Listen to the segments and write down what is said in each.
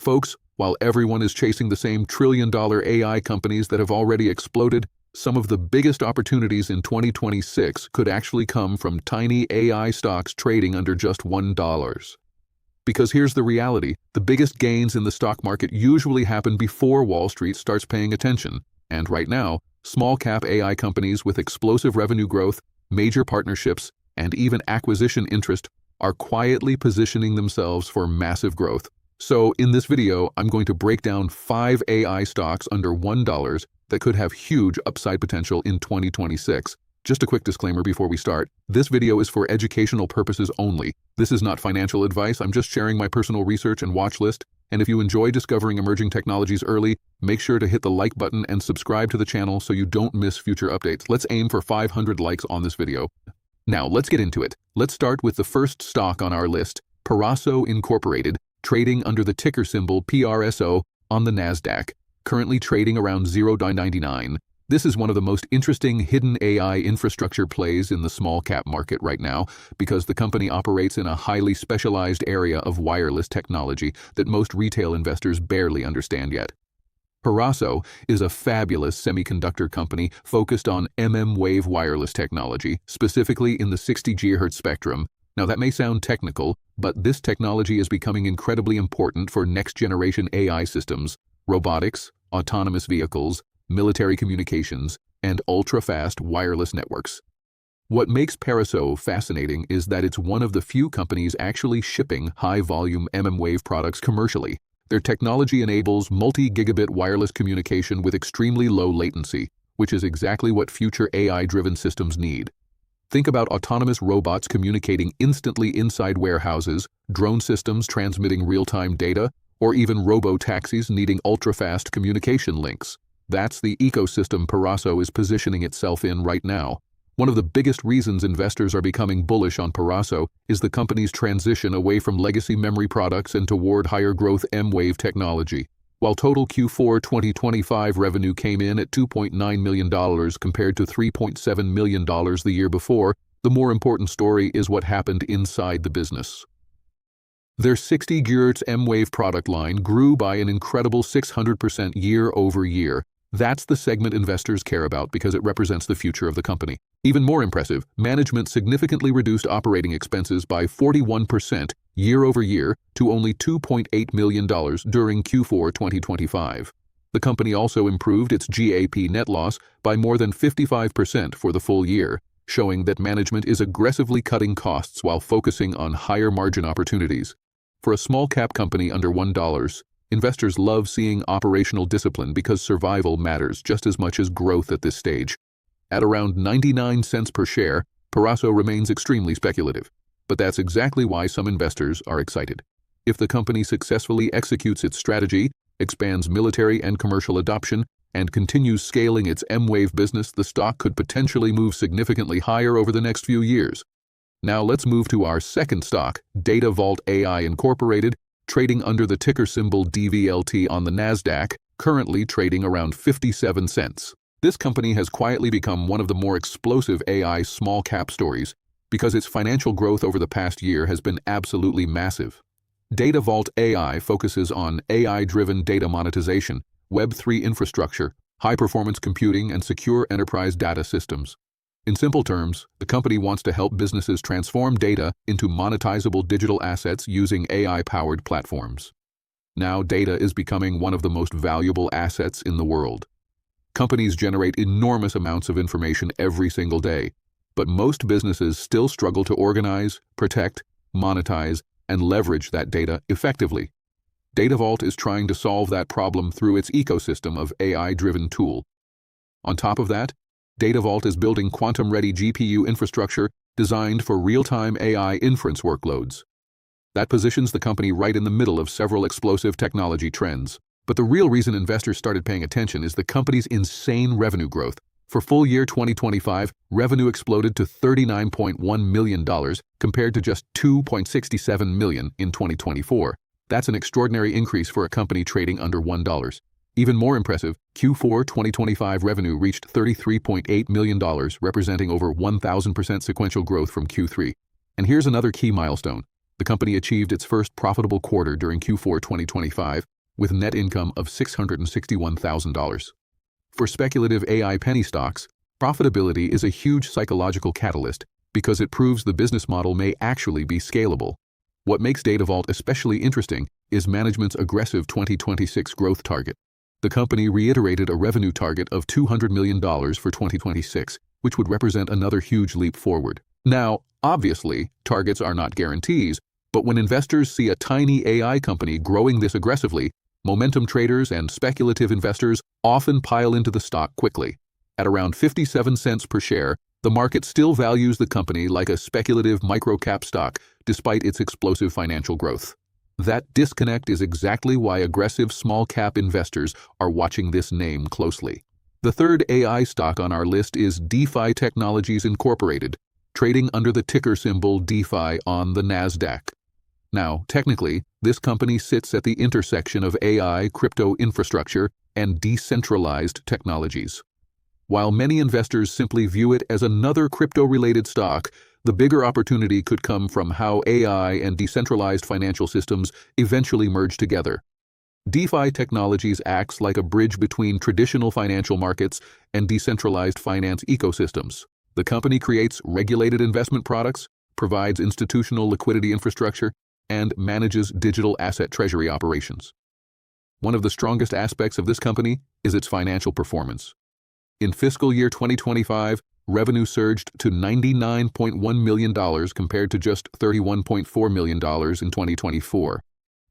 Folks, while everyone is chasing the same trillion-dollar AI companies that have already exploded, some of the biggest opportunities in 2026 could actually come from tiny AI stocks trading under just $1. Because here's the reality, the biggest gains in the stock market usually happen before Wall Street starts paying attention. And right now, small-cap AI companies with explosive revenue growth, major partnerships, and even acquisition interest are quietly positioning themselves for massive growth. So in this video, I'm going to break down 5 AI stocks under $1 that could have huge upside potential in 2026. Just a quick disclaimer before we start. This video is for educational purposes only. This is not financial advice. I'm just sharing my personal research and watch list. And if you enjoy discovering emerging technologies early, make sure to hit the like button and subscribe to the channel so you don't miss future updates. Let's aim for 500 likes on this video. Now, let's get into it. Let's start with the first stock on our list, Peraso Incorporated, trading under the ticker symbol PRSO on the NASDAQ, currently trading around $0.99. This is one of the most interesting hidden AI infrastructure plays in the small-cap market right now because the company operates in a highly specialized area of wireless technology that most retail investors barely understand yet. Peraso is a fabulous semiconductor company focused on mmWave wireless technology, specifically in the 60 GHz spectrum. Now that may sound technical, but this technology is becoming incredibly important for next-generation AI systems, robotics, autonomous vehicles, military communications, and ultra-fast wireless networks. What makes Peraso fascinating is that it's one of the few companies actually shipping high-volume mmWave products commercially. Their technology enables multi-gigabit wireless communication with extremely low latency, which is exactly what future AI-driven systems need. Think about autonomous robots communicating instantly inside warehouses, drone systems transmitting real-time data, or even robo-taxis needing ultra-fast communication links. That's the ecosystem Peraso is positioning itself in right now. One of the biggest reasons investors are becoming bullish on Peraso is the company's transition away from legacy memory products and toward higher-growth mmWave technology. While total Q4 2025 revenue came in at $2.9 million compared to $3.7 million the year before, the more important story is what happened inside the business. Their 60 GHz mmWave product line grew by an incredible 600% year over year. That's the segment investors care about because it represents the future of the company. Even more impressive, management significantly reduced operating expenses by 41% year over year to only $2.8 million during Q4 2025. The company also improved its GAAP net loss by more than 55% for the full year, showing that management is aggressively cutting costs while focusing on higher margin opportunities. For a small-cap company under $1, investors love seeing operational discipline because survival matters just as much as growth at this stage. At around 99 cents per share, Peraso remains extremely speculative. But that's exactly why some investors are excited. If the company successfully executes its strategy, expands military and commercial adoption, and continues scaling its mmWave business, the stock could potentially move significantly higher over the next few years. Now let's move to our second stock, Data Vault AI Incorporated, trading under the ticker symbol DVLT on the NASDAQ, currently trading around 57 cents. This company has quietly become one of the more explosive AI small-cap stories because its financial growth over the past year has been absolutely massive. Data Vault AI focuses on AI-driven data monetization, Web3 infrastructure, high-performance computing, and secure enterprise data systems. In simple terms, the company wants to help businesses transform data into monetizable digital assets using AI-powered platforms. Now, data is becoming one of the most valuable assets in the world. Companies generate enormous amounts of information every single day, but most businesses still struggle to organize, protect, monetize, and leverage that data effectively. Data Vault is trying to solve that problem through its ecosystem of AI-driven tools. On top of that, Data Vault is building quantum-ready GPU infrastructure designed for real-time AI inference workloads. That positions the company right in the middle of several explosive technology trends. But the real reason investors started paying attention is the company's insane revenue growth. For full year 2025, revenue exploded to $39.1 million compared to just $2.67 million in 2024. That's an extraordinary increase for a company trading under $1. Even more impressive, Q4 2025 revenue reached $33.8 million, representing over 1,000% sequential growth from Q3. And here's another key milestone. The company achieved its first profitable quarter during Q4 2025, with net income of $661,000. For speculative AI penny stocks, profitability is a huge psychological catalyst because it proves the business model may actually be scalable. What makes DataVault especially interesting is management's aggressive 2026 growth target. The company reiterated a revenue target of $200 million for 2026, which would represent another huge leap forward. Now, obviously, targets are not guarantees, but when investors see a tiny AI company growing this aggressively, momentum traders and speculative investors often pile into the stock quickly. At around 57 cents per share, the market still values the company like a speculative micro-cap stock despite its explosive financial growth. That disconnect is exactly why aggressive small-cap investors are watching this name closely. The third AI stock on our list is DeFi Technologies Incorporated, trading under the ticker symbol DeFi on the NASDAQ. Now, technically, this company sits at the intersection of AI, crypto infrastructure, and decentralized technologies. While many investors simply view it as another crypto-related stock, the bigger opportunity could come from how AI and decentralized financial systems eventually merge together. DeFi Technologies acts like a bridge between traditional financial markets and decentralized finance ecosystems. The company creates regulated investment products, provides institutional liquidity infrastructure, and manages digital asset treasury operations. One of the strongest aspects of this company is its financial performance. In fiscal year 2025, revenue surged to $99.1 million compared to just $31.4 million in 2024.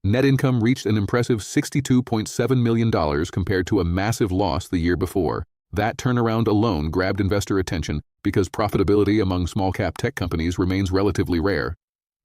Net income reached an impressive $62.7 million compared to a massive loss the year before. That turnaround alone grabbed investor attention because profitability among small-cap tech companies remains relatively rare.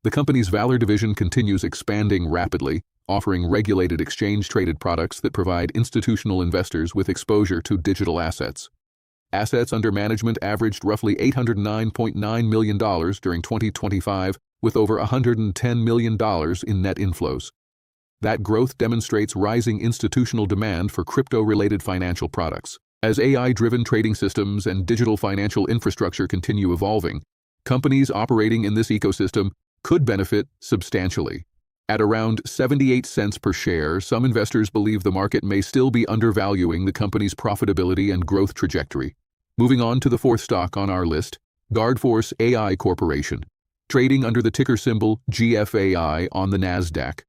The company's Valor division continues expanding rapidly, offering regulated exchange-traded products that provide institutional investors with exposure to digital assets. Assets under management averaged roughly $809.9 million during 2025, with over $110 million in net inflows. That growth demonstrates rising institutional demand for crypto-related financial products. As AI-driven trading systems and digital financial infrastructure continue evolving, companies operating in this ecosystem could benefit substantially. At around 78 cents per share, some investors believe the market may still be undervaluing the company's profitability and growth trajectory. Moving on to the fourth stock on our list, Guardforce AI Corporation, trading under the ticker symbol GFAI on the NASDAQ,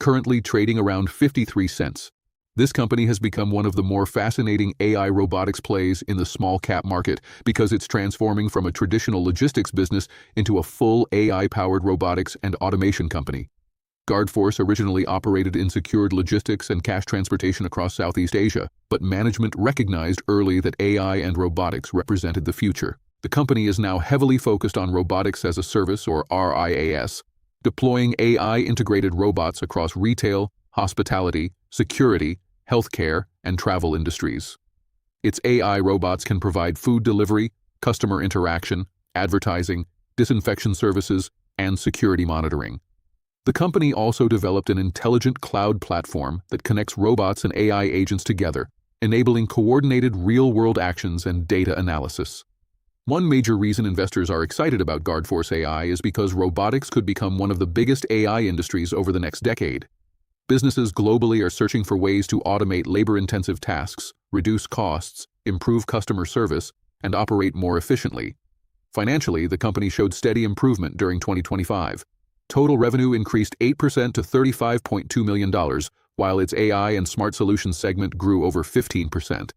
currently trading around 53 cents. This company has become one of the more fascinating AI robotics plays in the small-cap market because it's transforming from a traditional logistics business into a full AI-powered robotics and automation company. Guardforce originally operated in secured logistics and cash transportation across Southeast Asia, but management recognized early that AI and robotics represented the future. The company is now heavily focused on robotics as a service, or RIAS, deploying AI-integrated robots across retail, hospitality, security, healthcare, and travel industries. Its AI robots can provide food delivery, customer interaction, advertising, disinfection services, and security monitoring. The company also developed an intelligent cloud platform that connects robots and AI agents together, enabling coordinated real-world actions and data analysis. One major reason investors are excited about Guardforce AI is because robotics could become one of the biggest AI industries over the next decade. Businesses globally are searching for ways to automate labor-intensive tasks, reduce costs, improve customer service, and operate more efficiently. Financially, the company showed steady improvement during 2025. Total revenue increased 8% to $35.2 million, while its AI and Smart Solutions segment grew over 15%.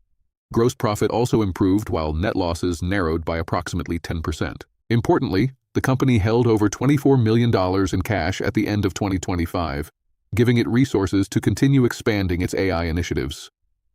Gross profit also improved while net losses narrowed by approximately 10%. Importantly, the company held over $24 million in cash at the end of 2025, giving it resources to continue expanding its AI initiatives.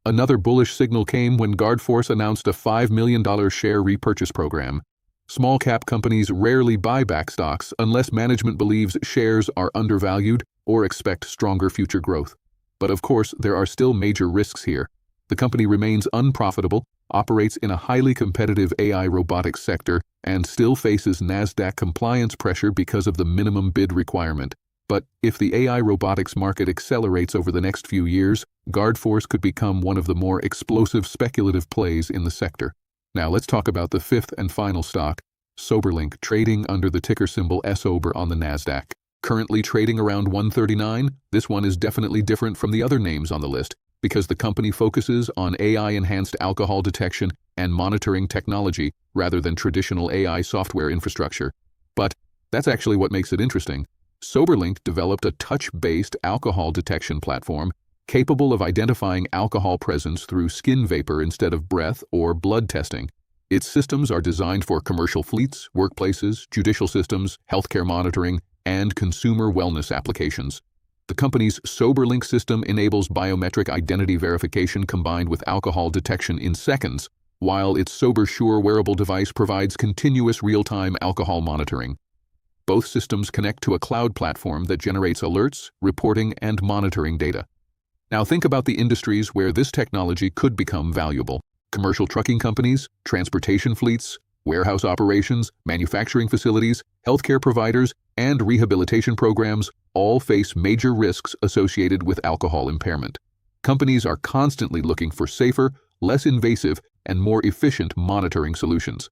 Another bullish signal came when Guardforce announced a $5 million share repurchase program. Small-cap companies rarely buy back stocks unless management believes shares are undervalued or expect stronger future growth. But of course, there are still major risks here. The company remains unprofitable, operates in a highly competitive AI robotics sector, and still faces NASDAQ compliance pressure because of the minimum bid requirement. But if the AI robotics market accelerates over the next few years, Guardforce could become one of the more explosive speculative plays in the sector. Now let's talk about the fifth and final stock, Soberlink, trading under the ticker symbol SOBER on the NASDAQ. Currently trading around 139, this one is definitely different from the other names on the list because the company focuses on AI-enhanced alcohol detection and monitoring technology rather than traditional AI software infrastructure. But that's actually what makes it interesting. SoberLink developed a touch-based alcohol detection platform capable of identifying alcohol presence through skin vapor instead of breath or blood testing. Its systems are designed for commercial fleets, workplaces, judicial systems, healthcare monitoring, and consumer wellness applications. The company's SoberLink system enables biometric identity verification combined with alcohol detection in seconds, while its SoberSure wearable device provides continuous real-time alcohol monitoring. Both systems connect to a cloud platform that generates alerts, reporting, and monitoring data. Now think about the industries where this technology could become valuable. Commercial trucking companies, transportation fleets, warehouse operations, manufacturing facilities, healthcare providers, and rehabilitation programs all face major risks associated with alcohol impairment. Companies are constantly looking for safer, less invasive, and more efficient monitoring solutions.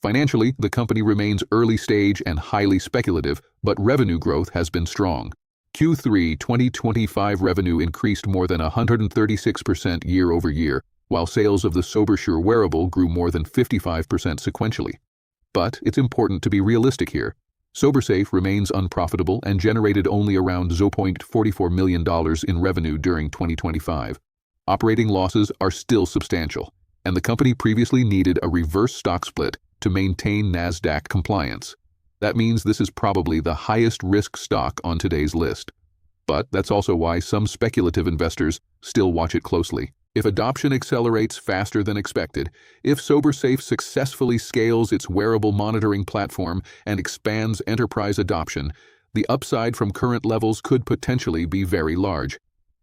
Financially, the company remains early stage and highly speculative, but revenue growth has been strong. Q3 2025 revenue increased more than 136% year over year, while sales of the SoberSure wearable grew more than 55% sequentially. But it's important to be realistic here. SoberSafe remains unprofitable and generated only around $0.44 million in revenue during 2025. Operating losses are still substantial, and the company previously needed a reverse stock split to maintain NASDAQ compliance. That means this is probably the highest risk stock on today's list. But that's also why some speculative investors still watch it closely. If adoption accelerates faster than expected, if SoberSafe successfully scales its wearable monitoring platform and expands enterprise adoption, the upside from current levels could potentially be very large.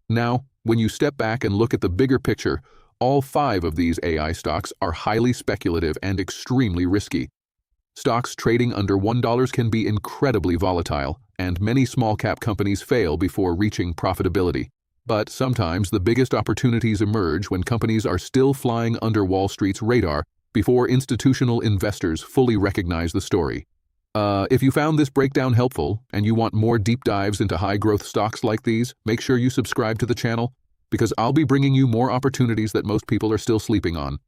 Now, when you step back and look at the bigger picture, all 5 of these AI stocks are highly speculative and extremely risky. Stocks trading under $1 can be incredibly volatile, and many small-cap companies fail before reaching profitability. But sometimes the biggest opportunities emerge when companies are still flying under Wall Street's radar before institutional investors fully recognize the story. If you found this breakdown helpful and you want more deep dives into high-growth stocks like these, make sure you subscribe to the channel because I'll be bringing you more opportunities that most people are still sleeping on.